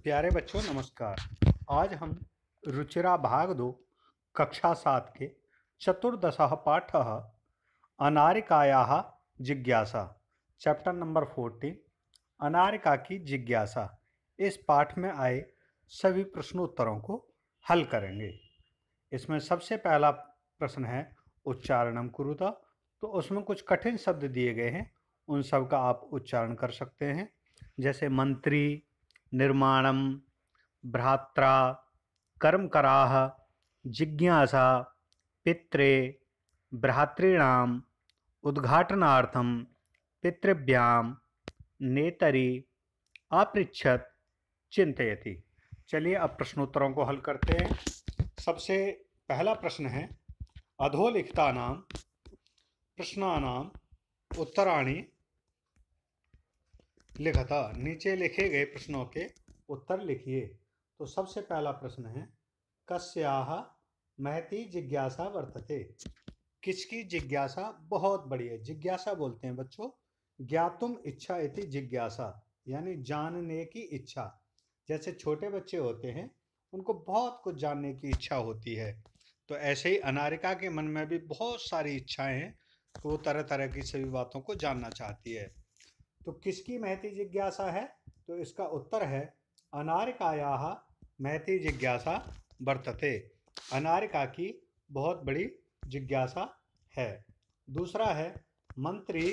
प्यारे बच्चों नमस्कार। आज हम रुचिरा भाग 2 कक्षा 7 के चतुर्दशः पाठः अनारिकायाः जिज्ञासा चैप्टर नंबर 14 अनारिका की जिज्ञासा इस पाठ में आए सभी प्रश्नोत्तरों को हल करेंगे। इसमें सबसे पहला प्रश्न है उच्चारणम कुरुता। तो उसमें कुछ कठिन शब्द दिए गए हैं, उन सब का आप उच्चारण कर सकते हैं, जैसे मंत्री, निर्माणम, भ्रात्रा, कर्मकराः, जिज्ञासा, पित्रे, भ्रातॄणाम, उद्घाटनार्थम, पितृभ्याम, नेतरि, अपृच्छत, चिंतयति। चलिए अब प्रश्नोत्तरों को हल करते हैं। सबसे पहला प्रश्न है अधोलिखितानां प्रश्नानां उत्तराणि लिखता। नीचे लिखे गए प्रश्नों के उत्तर लिखिए। तो सबसे पहला प्रश्न है कस्याः महती जिज्ञासा वर्तते। किसकी जिज्ञासा बहुत बड़ी है। जिज्ञासा बोलते हैं बच्चों ज्ञातुम इच्छा इति जिज्ञासा, यानी जानने की इच्छा। जैसे छोटे बच्चे होते हैं उनको बहुत कुछ जानने की इच्छा होती है, तो ऐसे ही अनारिका के मन में भी बहुत सारी इच्छाएं हैं, तो वो तरह तरह की सभी बातों को जानना चाहती है। तो किसकी महती जिज्ञासा है? तो इसका उत्तर है अनारिकायाः महती जिज्ञासा वर्तते। अनारिका की बहुत बड़ी जिज्ञासा है। दूसरा है मंत्री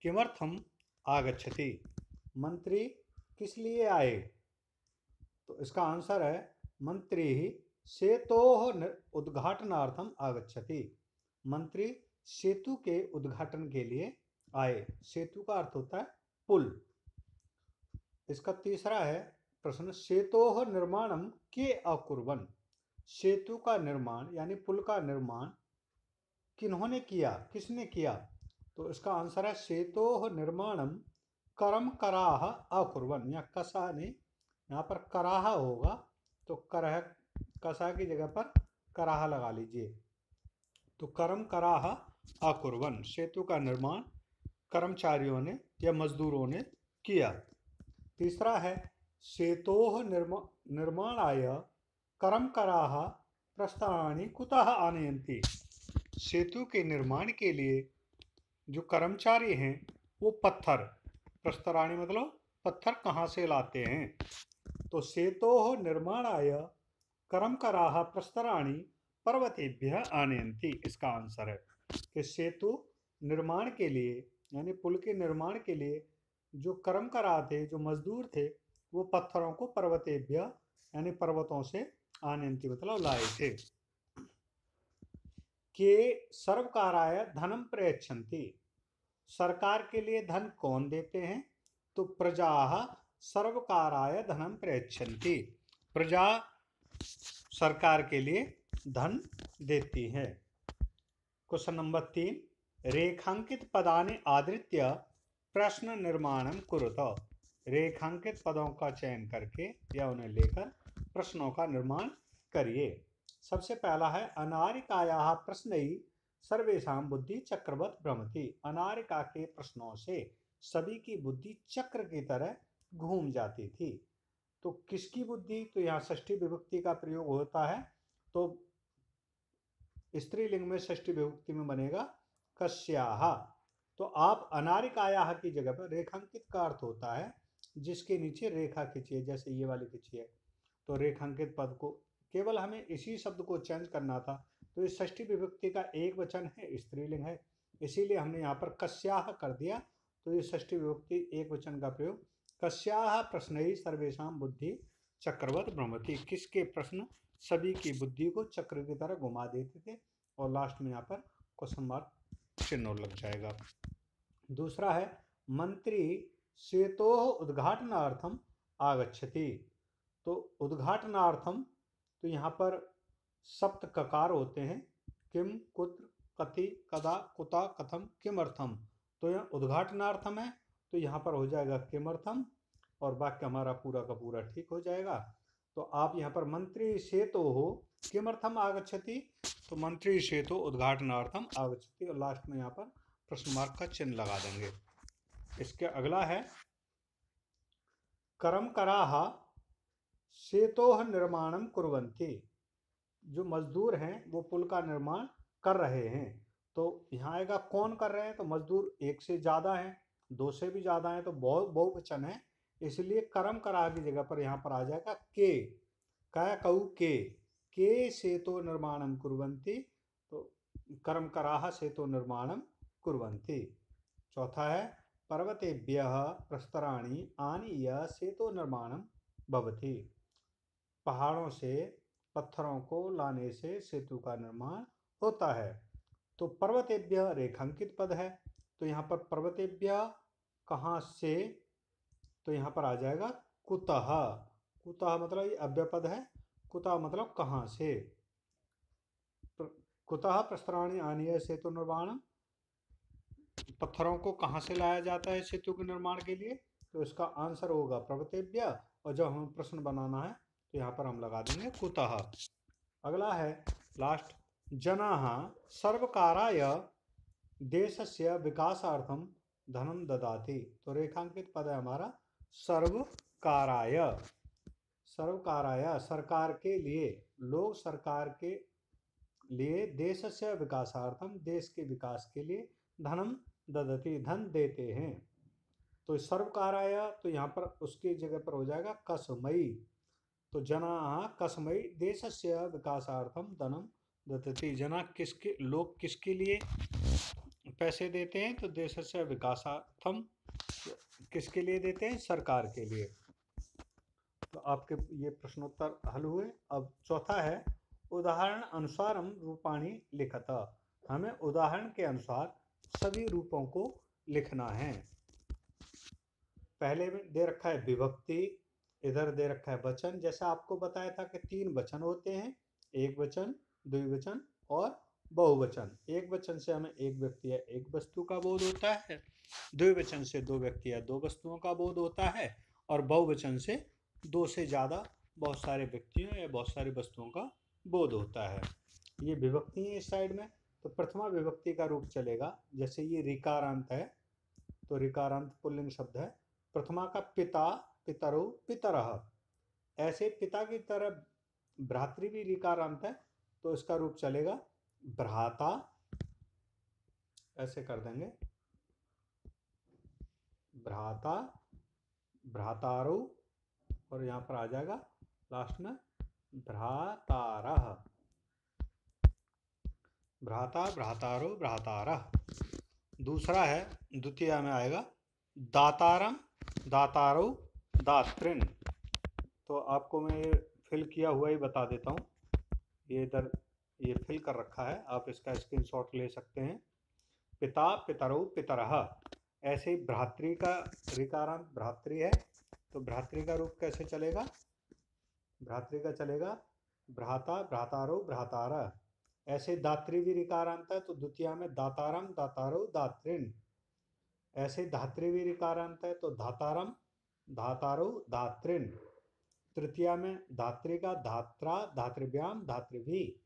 किमर्थम आगच्छति। मंत्री किस लिए आए? तो इसका आंसर है मंत्री सेतोः उद्घाटनार्थम आगच्छति। मंत्री सेतु के उद्घाटन के लिए आए। सेतु का अर्थ होता है पुल। इसका तीसरा है प्रश्न सेतोः निर्माणम के अकुर्वन्। सेतु का निर्माण यानी पुल का निर्माण किन्होंने किया, किसने किया? तो इसका आंसर है सेतोः निर्माणम कर्मकराः अकुर्वन्। या कसा ने, यहाँ पर कराहा होगा तो करह कसा की जगह पर कराहा लगा लीजिए। तो कर्मकराः अकुर्वन्, सेतु का निर्माण कर्मचारियों ने या मजदूरों ने किया। तीसरा है सेतोः निर्माणाय कर्मकराः प्रस्तराणि कुतः आनयन्ति। सेतु के निर्माण के लिए जो कर्मचारी हैं वो पत्थर, प्रस्तराणि मतलब पत्थर कहाँ से लाते हैं? तो सेतोः निर्माणाय कर्मकराः प्रस्तराणि पर्वतेभ्यः आनयन्ति। इसका आंसर है कि सेतु निर्माण के लिए यानी पुल के निर्माण के लिए जो कर्मकरा थे, जो मजदूर थे, वो पत्थरों को पर्वतेभ्यः यानी पर्वतों से आनयन्ति मतलब लाए थे। के सर्वकाराय धनम प्रयच्छन्ति। सरकार के लिए धन कौन देते हैं? तो प्रजाः सर्वकाराय धनम प्रयच्छन्ति। प्रजा सरकार के लिए धन देती है। क्वेश्चन नंबर 3 रेखांकित पदानि आधृत्य प्रश्न निर्माणम कुरुत। रेखांकित पदों का चयन करके या उन्हें लेकर प्रश्नों का निर्माण करिए। सबसे पहला है अनारिकायाः प्रश्नैः सर्वेषां बुद्धि चक्रवत् भ्रमति। अनारिका के प्रश्नों से सभी की बुद्धि चक्र की तरह घूम जाती थी। तो किसकी बुद्धि? तो यहाँ षष्ठी विभक्ति का प्रयोग होता है, तो स्त्रीलिंग में षष्ठी विभक्ति में बनेगा कस्याः। तो आप अनारिकायाः की जगह पर रेखांकित का अर्थ होता है जिसके नीचे रेखा खींचिए, जैसे ये वाली खींचिए। तो रेखांकित पद को केवल हमें इसी शब्द को चेंज करना था। तो इस षष्ठी विभक्ति का एक वचन है, स्त्रीलिंग है, इसीलिए हमने यहाँ पर कस्याः कर दिया। तो ये षष्ठी विभक्ति एक वचन का प्रयोग। कस्याः प्रश्नैः सर्वेषां बुद्धि चक्रवत् भ्रमति। किसके प्रश्न सभी की बुद्धि को चक्र की तरह घुमा देते थे। और लास्ट में यहाँ पर क्वेश्चन मार्क चिन्ह लग जाएगा। दूसरा है मंत्री सेतोः उद्घाटनार्थम आगच्छति। तो उद्घाटनार्थम, तो यहाँ पर सप्त ककार होते हैं, किम, कुत्र, कति, कदा, कुता, कथम, किमर्थम। तो यहाँ उद्घाटनार्थम है तो यहाँ पर हो जाएगा किमर्थम और वाक्य हमारा पूरा का पूरा ठीक हो जाएगा। तो आप यहाँ पर मंत्री सेतोः किमर्थम आगच्छति, तो मंत्री सेतु उद्घाटनार्थम आगच्छति और लास्ट में यहाँ पर प्रश्न मार्क का चिन्ह लगा देंगे। इसके अगला है कर्मकराः सेतोह निर्माणम कुर्वन्ति, जो मजदूर हैं वो पुल का निर्माण कर रहे हैं। तो यहाँ आएगा कौन कर रहे हैं, तो मजदूर एक से ज़्यादा हैं, दो से भी ज़्यादा हैं, तो बहुवचन है, इसलिए कर्म करा की जगह पर यहाँ पर आ जाएगा के, क्या कहू के सेतो निर्माणम कुर्वन्ति, तो कर्म कराह सेतो निर्माणम कुर्वन्ति। चौथा है पर्वतेभ्यः प्रस्तराणि आनीय सेतो निर्माणम भवति, पहाड़ों से पत्थरों को लाने से सेतु का निर्माण होता है। तो पर्वतेभ्य रेखांकित पद है, तो यहाँ पर पर्वतेभ्य कहाँ से, तो यहाँ पर आ जाएगा कुतः, कुतः मतलब ये अव्यय पद है, कुतः मतलब कहाँ से, कुतः प्रस्तराणि आनीय सेतु निर्माणम, पत्थरों को कहाँ से लाया जाता है सेतु के निर्माण के लिए, तो इसका आंसर होगा पर्वतेभ्य, और जब हमें प्रश्न बनाना है तो यहाँ पर हम लगा देंगे कुतः। अगला है लास्ट, जनाः सर्वकाराय देशस्य विकासार्थम धनम ददाति, तो रेखांकित पद है हमारा सर्वकाराय, सर्वकाराय सरकार के लिए, लोग सरकार के लिए, देशस्य विकासार्थम देश के विकास के लिए, धनम ददति धन देते हैं। तो सर्वकाराय, तो यहाँ पर उसकी जगह पर हो जाएगा कसमयी, तो जनाः कसमयी देशस्य विकासार्थम धनम ददति, जना किसके, लोग किसके लिए पैसे देते हैं, तो देशस्य विकासार्थम किसके लिए देते हैं, सरकार के लिए। तो आपके ये प्रश्नोत्तर हल हुए। अब चौथा है उदाहरण अनुसारम रूपाणी लिखत, हमें उदाहरण के अनुसार सभी रूपों को लिखना है। पहले में दे रखा है विभक्ति, इधर दे रखा है वचन, जैसा आपको बताया था कि 3 वचन होते हैं, एक वचन, द्विवचन और बहुवचन। एक वचन से हमें एक व्यक्ति या एक वस्तु का बोध होता है, द्विवचन से 2 व्यक्ति या 2 वस्तुओं का बोध होता है, और बहुवचन से 2 से ज़्यादा बहुत सारे व्यक्तियों या बहुत सारी वस्तुओं का बोध होता है। ये विभक्ति है इस साइड में, तो प्रथमा विभक्ति का रूप चलेगा, जैसे ये ऋकारांत है, तो ऋकारांत पुल्लिंग शब्द है। प्रथमा का पिता, पितरौ, पितरः, ऐसे पिता की तरह भ्रातृ भी ऋकारांत है, तो इसका रूप चलेगा भ्राता, ऐसे कर देंगे भ्राता, भ्रातारौ, और यहाँ पर आ जाएगा लास्ट में भ्रातारः, भ्राता, भ्रातारौ, भ्रातारः। दूसरा है द्वितीय में आएगा दातारम, दातारौ, दातृन, तो आपको मैं ये फिल किया हुआ ही बता देता हूँ, ये इधर ये फिल कर रखा है, आप इसका स्क्रीनशॉट ले सकते हैं। पिता, पितरौ, पितरः, ऐसे ही भ्रातृ का ऋकारांत भ्रातृ है, तो भ्रातृ का रूप कैसे चलेगा, भ्रातृ का चलेगा भ्राता, भ्रातारौ, भ्रातारः। ऐसे दातृ भी ऋकारांत है, तो द्वितीय में दातारम, दातारौ, दातृन। ऐसे धातृ भी ऋकारांत है, तो धातारम, धातारौ, धातृन। तृतीया में धातृ का धात्रा, धातृभ्याम, धातृभि।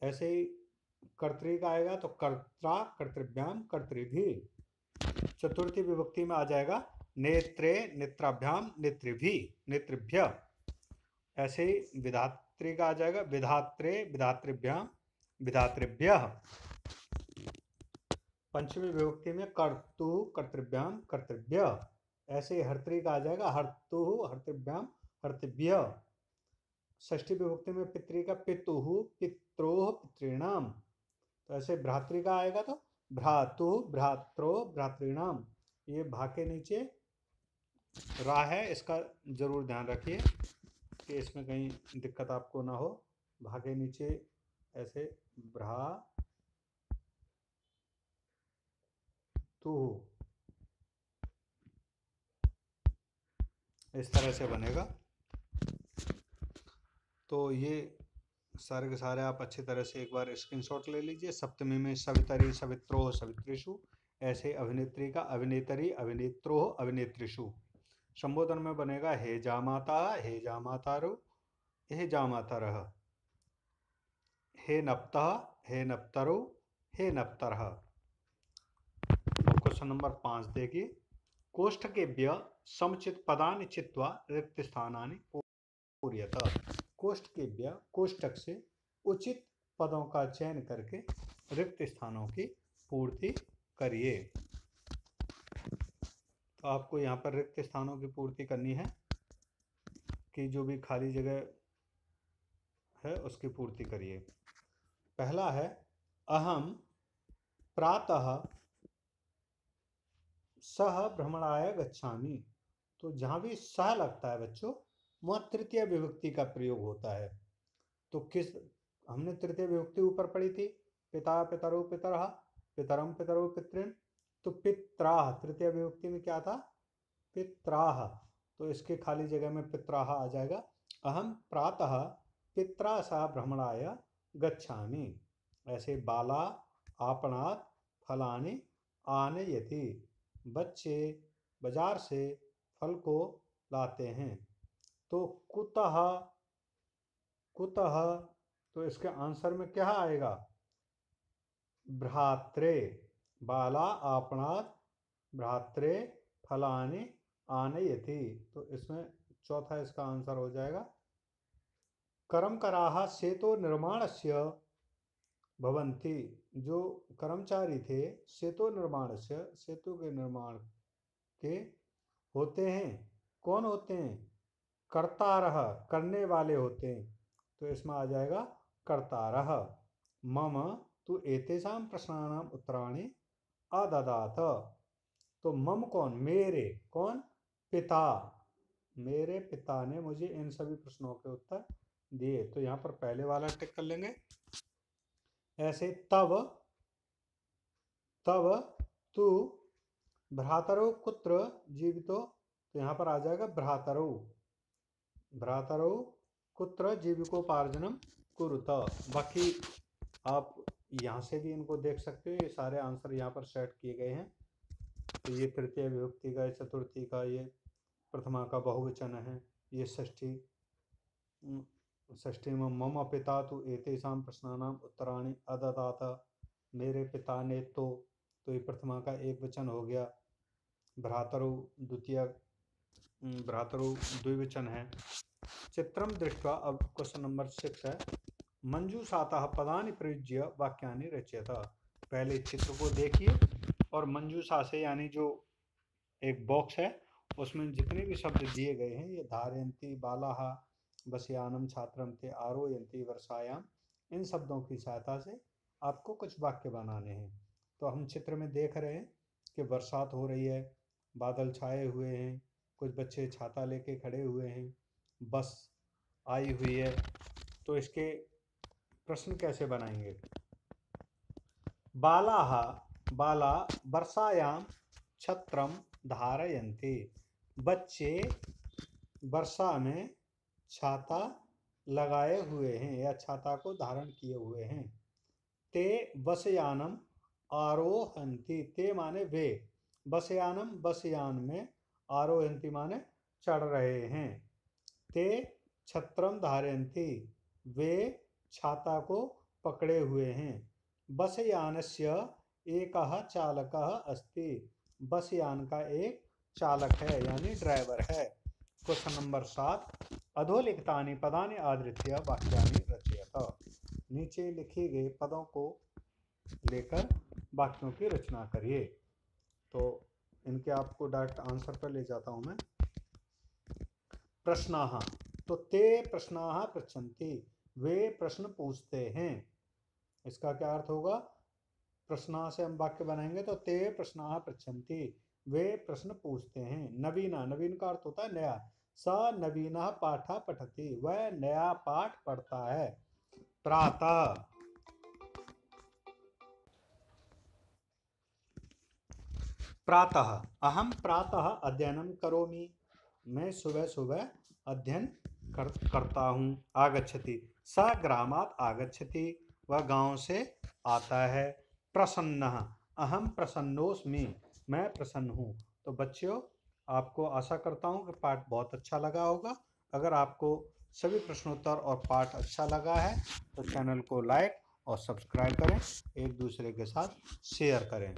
ऐसे ही कर्तृ का आएगा तो कर्त्रा, कर्तृभ्याम, कर्तृभि। चतुर्थी विभक्ति में आ जाएगा नेत्रे, नेत्राभ्याम, नेत्रिभि, नेत्रिभ्य। ऐसे ही विधात्री का आ जाएगा विधात्रे, विधातृभ्याम, विधातृभ्य। पंचमी विभक्ति में कर्तु, कर्तृभ्याम, कर्तृभ्य। ऐसे हर्तृ का आ जाएगा हर्तु, हर्तृभ्याम, हर्तृभ्य। षष्ठी विभक्ति में पितृ का पितुः, पित्रोः, पितॄणाम। तो ऐसे भ्रातृ का आएगा तो भ्रातु, भ्रात्रो, भ्रातॄणाम। ये भा के नीचे रा है, इसका जरूर ध्यान रखिए कि इसमें कहीं दिक्कत आपको ना हो। भा के नीचे ऐसे भ्रा तु, इस तरह से बनेगा। तो ये सारे के सारे आप अच्छी तरह से एक बार स्क्रीनशॉट ले लीजिए। सप्तमी में सवितरी, सवित्रोः, सवित्रिषु। ऐसे अभिनेत्री का अभिनेतरी, अभिनेत्रोः, अभिनेत्रिषु। संबोधन में बनेगा हे जामाता, हे जामातारो, हे जामातरः। हे नप्तः, हे नप्तरो, हे नप्तरः। क्वेश्चन नंबर 5 देखिए, कोष्ठकेभ्यः समुचित पदानि चित्वा रिक्त स्थानानि पूर्यतः कोष्ठकेभ्यः कोष्ठक से उचित पदों का चयन करके रिक्त स्थानों की पूर्ति करिए। तो आपको यहाँ पर रिक्त स्थानों की पूर्ति करनी है कि जो भी खाली जगह है उसकी पूर्ति करिए। पहला है अहम प्रातः सह भ्रमणाय गच्छामि। तो जहाँ भी सह लगता है बच्चों वहाँ तृतीय विभक्ति का प्रयोग होता है। तो किस हमने तृतीय विभक्ति ऊपर पढ़ी थी, पिता पितरो पितरः, पितरम पितरो पितृन्। तो पित्राः तृतीय विभक्ति में क्या था, पित्राः। तो इसके खाली जगह में पित्राः आ जाएगा। अहम प्रातः पित्रा सह भ्रमणाय गच्छामि। ऐसे बाला आपणात् फलानि आनयति। बच्चे बाजार से फल को लाते हैं। तो कुतः कुतः, तो इसके आंसर में क्या आएगा, भ्रात्रे। बाला आपणात् भ्रात्रे फलानि आनयति। तो इसमें चौथा इसका आंसर हो जाएगा कर्मकराः सेतु निर्माणस्य भवन्ति। जो कर्मचारी थे सेतु निर्माणस्य, सेतु के निर्माण के होते हैं। कौन होते हैं, कर्तारः करने वाले होते हैं। तो इसमें आ जाएगा कर्तारः। मम तु एतेषां प्रश्नानाम् उत्तराणि अददात। तो मम कौन, मेरे, कौन, पिता। मेरे पिता ने मुझे इन सभी प्रश्नों के उत्तर दिए। तो यहाँ पर पहले वाला टिक कर लेंगे। ऐसे तब तब तू भ्रातरो कुत्र जीवितो। तो यहाँ पर आ जाएगा भ्रातरो। भ्रातरो कुत्र जीविकोपार्जनम कुरुत। बाकी आप यहाँ से भी इनको देख सकते हो, ये सारे आंसर यहाँ पर सेट किए गए हैं। तो ये तृतीय विभक्ति का, चतुर्थी का, ये प्रथमा का बहुवचन है, ये षष्ठी में मम पिता तु एतेषां प्रश्नानाम् उत्तराणि अददात। मेरे पिता ने तो ये प्रथमा का एक वचन हो गया। भ्रातरौ द्विवचन है। चित्रम दृष्ट्वा, अब क्वेश्चन नंबर 6 है। मंजूषातः पदानि प्रयुज्य वाक्यानि रचयत। पहले चित्र को देखिए और मंजूषा से, यानी जो एक बॉक्स है उसमें जितने भी शब्द दिए गए हैं, ये धारयन्ति, बालाः, बसयानम, छात्रम ते, आरोहयन्ति, वर्षायाम, इन शब्दों की सहायता से आपको कुछ वाक्य बनाने हैं। तो हम चित्र में देख रहे हैं कि बरसात हो रही है, बादल छाए हुए हैं, कुछ बच्चे छाता लेके खड़े हुए हैं, बस आई हुई है। तो इसके प्रश्न कैसे बनाएंगे। बालाः बाला वर्षायाम छत्रम धारयन्ति। बच्चे वर्षा में छाता लगाए हुए हैं या छाता को धारण किए हुए हैं। ते बसयानम आरोहन्ति। ते माने वे, बसयानम बसयान में, आरोहन्ति माने चढ़ रहे हैं। ते छत्रम धारयन्ति, वे छाता को पकड़े हुए हैं। बसयानस्य एकः चालकः अस्ति। बसयान का एक चालक है यानी ड्राइवर है। क्वेश्चन नंबर 7, अधोलिखितानि पदानि आधृत्य वाक्यानि रचयत। नीचे लिखे गए पदों को लेकर वाक्यों की रचना करिए। तो इनके आपको डायरेक्ट आंसर पर ले जाता हूं मैं। प्रश्नाः, तो ते प्रश्नाः पृच्छन्ति, वे प्रश्न पूछते हैं। इसका क्या अर्थ होगा, प्रश्नाः से हम वाक्य बनाएंगे तो ते प्रश्नाः पृच्छन्ति, वे प्रश्न पूछते हैं। नवीना, नवीन का अर्थ होता है नया। स नवीनः पाठः पठति, वह नया पाठ पढ़ता है। प्रातः, प्रातः अहम प्रातः अध्ययनं करोमि, मैं सुबह सुबह अध्ययन करता हूँ। आगच्छति, स ग्रामात् आगच्छति, वह गांव से आता है। प्रसन्नः, अहम प्रसन्नोस्मि, मैं प्रसन्न हूँ। तो बच्चों, आपको आशा करता हूँ कि पाठ बहुत अच्छा लगा होगा। अगर आपको सभी प्रश्नोत्तर और पाठ अच्छा लगा है तो चैनल को लाइक और सब्सक्राइब करें, एक दूसरे के साथ शेयर करें।